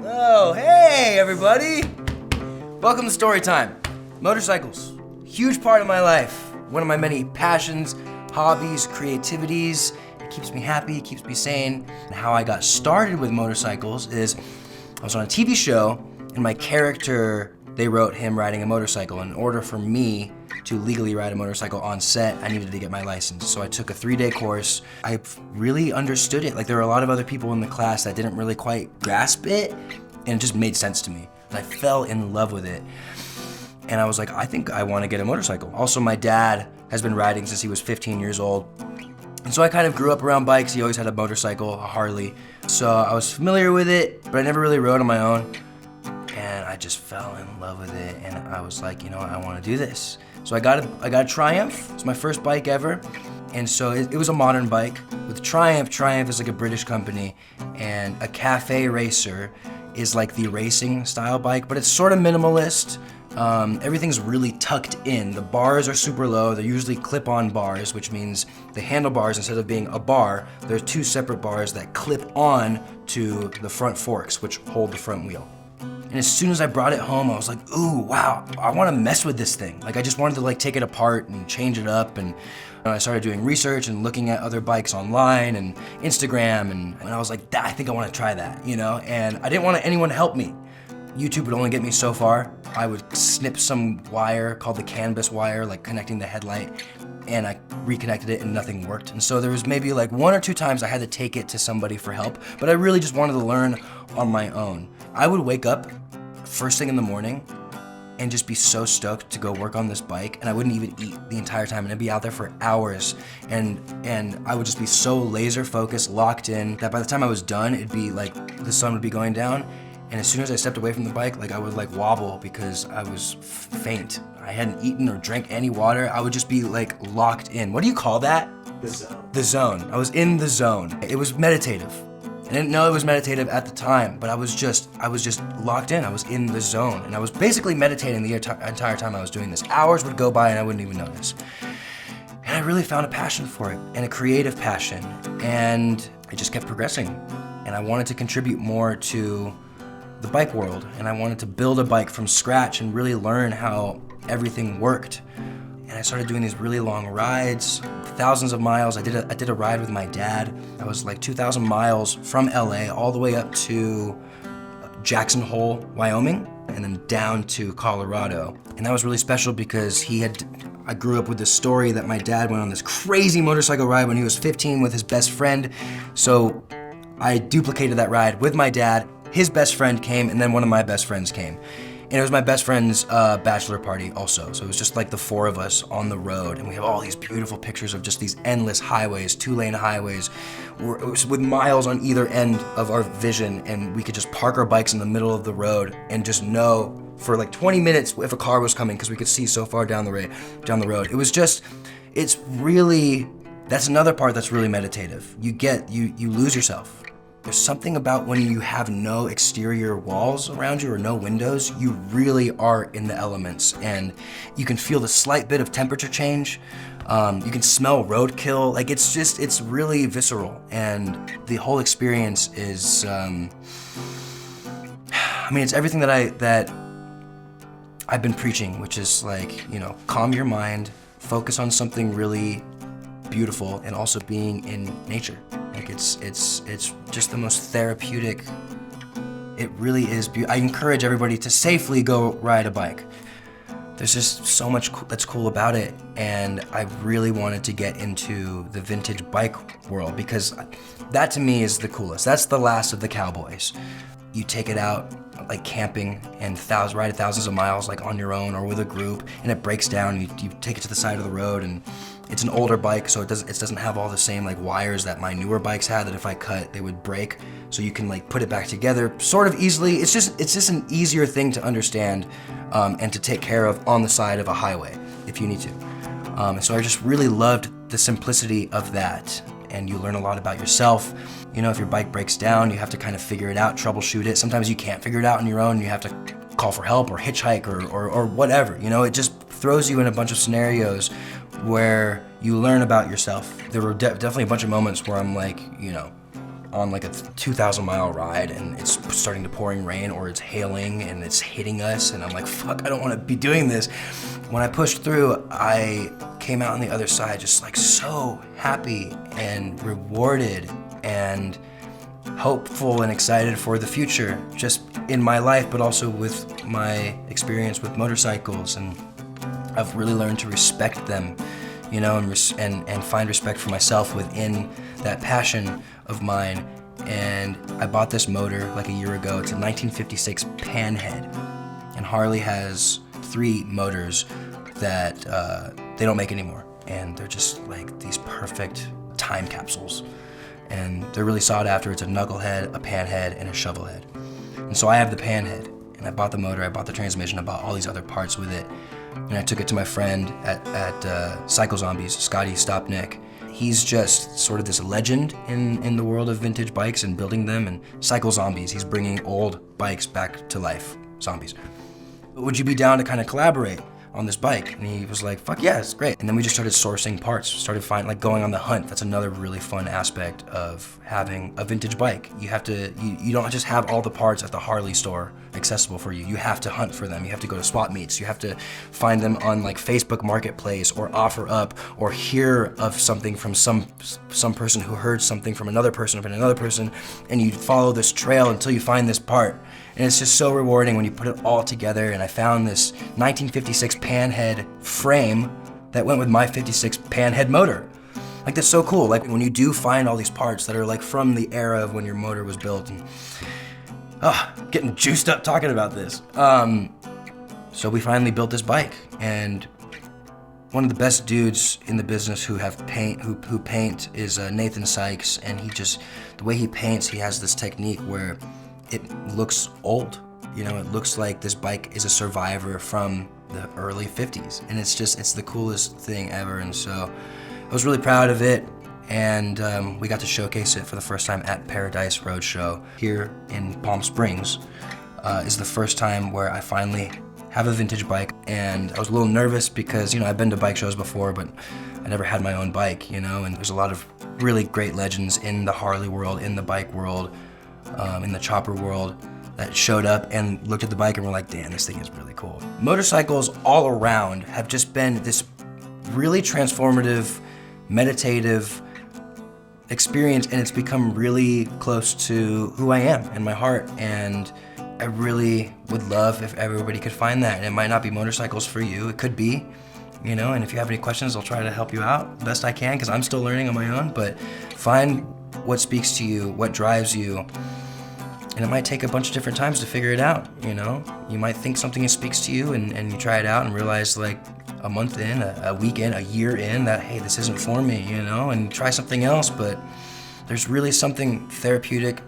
Oh, hey everybody! Welcome to Story Time. Motorcycles, huge part of my life. One of my many passions, hobbies, creativities. It keeps me happy, it keeps me sane. And how I got started with motorcycles is I was on a TV show and my character, they wrote him riding a motorcycle. In order for me to legally ride a motorcycle on set, I needed to get my license. So I took a 3-day course. I really understood it. Like, there were a lot of other people in the class that didn't really quite grasp it, and it just made sense to me. And I fell in love with it. And I was like, I think I want to get a motorcycle. Also, my dad has been riding since he was 15 years old. And so I kind of grew up around bikes. He always had a motorcycle, a Harley. So I was familiar with it, but I never really rode on my own. And I just fell in love with it. And I was like, you know what, I want to do this. So I got a Triumph. It's my first bike ever. And so it was a modern bike. With Triumph is like a British company. And a Cafe Racer is like the racing style bike, but it's sort of minimalist. Everything's really tucked in. The bars are super low. They're usually clip-on bars, which means the handlebars, instead of being a bar, there's 2 separate bars that clip on to the front forks, which hold the front wheel. And as soon as I brought it home, I was like, ooh, wow, I want to mess with this thing. Like, I just wanted to like take it apart and change it up. And I started doing research and looking at other bikes online and Instagram. And I was like, I think I want to try that, you know? And I didn't want anyone to help me. YouTube would only get me so far. I would snip some wire called the canvas wire, like connecting the headlight, and I reconnected it and nothing worked. And so there was maybe like 1 or 2 times I had to take it to somebody for help, but I really just wanted to learn on my own. I would wake up first thing in the morning and just be so stoked to go work on this bike, and I wouldn't even eat the entire time, and I'd be out there for hours, and I would just be so laser focused, locked in, that by the time I was done, it'd be like the sun would be going down. And as soon as I stepped away from the bike, like I would like wobble because I was faint. I hadn't eaten or drank any water. I would just be like locked in. What do you call that? The zone. The zone. I was in the zone. It was meditative. I didn't know it was meditative at the time, but I was just locked in. I was in the zone, and I was basically meditating the entire time I was doing this. Hours would go by and I wouldn't even notice. And I really found a passion for it, and a creative passion, and it just kept progressing. And I wanted to contribute more to the bike world, and I wanted to build a bike from scratch and really learn how everything worked. And I started doing these really long rides, thousands of miles. I did a ride with my dad. I was like 2,000 miles from LA all the way up to Jackson Hole, Wyoming, and then down to Colorado. And that was really special because I grew up with this story that my dad went on this crazy motorcycle ride when he was 15 with his best friend. So I duplicated that ride with my dad. His best friend came, and then one of my best friends came. And it was my best friend's bachelor party also. So it was just like the 4 of us on the road, and we have all these beautiful pictures of just these endless highways, 2-lane highways, with miles on either end of our vision, and we could just park our bikes in the middle of the road and just know for like 20 minutes if a car was coming, because we could see so far down the road. It was just, it's really, that's another part that's really meditative. You lose yourself. There's something about when you have no exterior walls around you or no windows, you really are in the elements, and you can feel the slight bit of temperature change. You can smell roadkill. Like, it's really visceral, and the whole experience is, it's everything that I've been preaching, which is like, calm your mind, focus on something really beautiful, and also being in nature. Like, it's just the most therapeutic. It really is. I encourage everybody to safely go ride a bike. There's just so much that's cool about it, and I really wanted to get into the vintage bike world because that to me is the coolest. That's the last of the cowboys. You take it out like camping and ride it thousands of miles like on your own or with a group, and it breaks down. You take it to the side of the road, and it's an older bike, so it doesn't have all the same like wires that my newer bikes had that if I cut they would break. So you can like put it back together sort of easily. It's just an easier thing to understand and to take care of on the side of a highway if you need to. And so I just really loved the simplicity of that, and you learn a lot about yourself. If your bike breaks down, you have to kind of figure it out, troubleshoot it. Sometimes you can't figure it out on your own. You have to call for help or hitchhike or whatever. It just throws you in a bunch of scenarios where you learn about yourself. There were definitely a bunch of moments where I'm like, on like a 2,000-mile ride and it's starting to pouring rain or it's hailing and it's hitting us and I'm like, fuck, I don't want to be doing this. When I pushed through, I came out on the other side just like so happy and rewarded and hopeful and excited for the future, just in my life, but also with my experience with motorcycles. And I've really learned to respect them, and find respect for myself within that passion of mine. And I bought this motor like a year ago. It's a 1956 Panhead. And Harley has 3 motors that they don't make anymore. And they're just like these perfect time capsules. And they're really sought after. It's a knucklehead, a panhead, and a shovelhead. And so I have the panhead, and I bought the motor, I bought the transmission, I bought all these other parts with it. And I took it to my friend at Cycle Zombies, Scotty Stopnick. He's just sort of this legend in the world of vintage bikes and building them, and Cycle Zombies, he's bringing old bikes back to life, zombies. Would you be down to kind of collaborate on this bike? And he was like, fuck yeah, it's great. And then we just started sourcing parts, started going on the hunt. That's another really fun aspect of having a vintage bike. You have to, you don't just have all the parts at the Harley store accessible for you. You have to hunt for them. You have to go to swap meets. You have to find them on like Facebook Marketplace or OfferUp, or hear of something from some person who heard something from another person, and you follow this trail until you find this part. And it's just so rewarding when you put it all together. And I found this 1956 Panhead frame that went with my 56 Panhead motor. Like, that's so cool. Like, when you do find all these parts that are like from the era of when your motor was built. And getting juiced up talking about this. So we finally built this bike, and one of the best dudes in the business who paint is Nathan Sykes. And the way he paints, he has this technique where it looks old. It looks like this bike is a survivor from the early 50s. And it's the coolest thing ever. And so I was really proud of it. And we got to showcase it for the first time at Paradise Roadshow here in Palm Springs. Is the first time where I finally have a vintage bike. And I was a little nervous because, I've been to bike shows before, but I never had my own bike, and there's a lot of really great legends in the Harley world, in the bike world, in the chopper world that showed up and looked at the bike and were like, damn, this thing is really cool. Motorcycles all around have just been this really transformative, meditative experience, and it's become really close to who I am and my heart. And I really would love if everybody could find that. And it might not be motorcycles for you, it could be, and if you have any questions, I'll try to help you out the best I can, because I'm still learning on my own. But find what speaks to you, what drives you. And it might take a bunch of different times to figure it out, You might think something speaks to you and you try it out and realize like a month in, a week in, a year in that, hey, this isn't for me, and try something else. But there's really something therapeutic,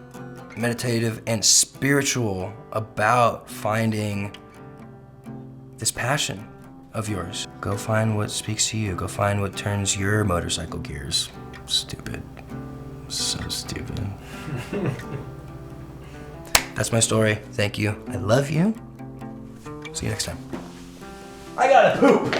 meditative, and spiritual about finding this passion of yours. Go find what speaks to you. Go find what turns your motorcycle gears. Stupid. So stupid. That's my story. Thank you. I love you. See you next time. I gotta poop.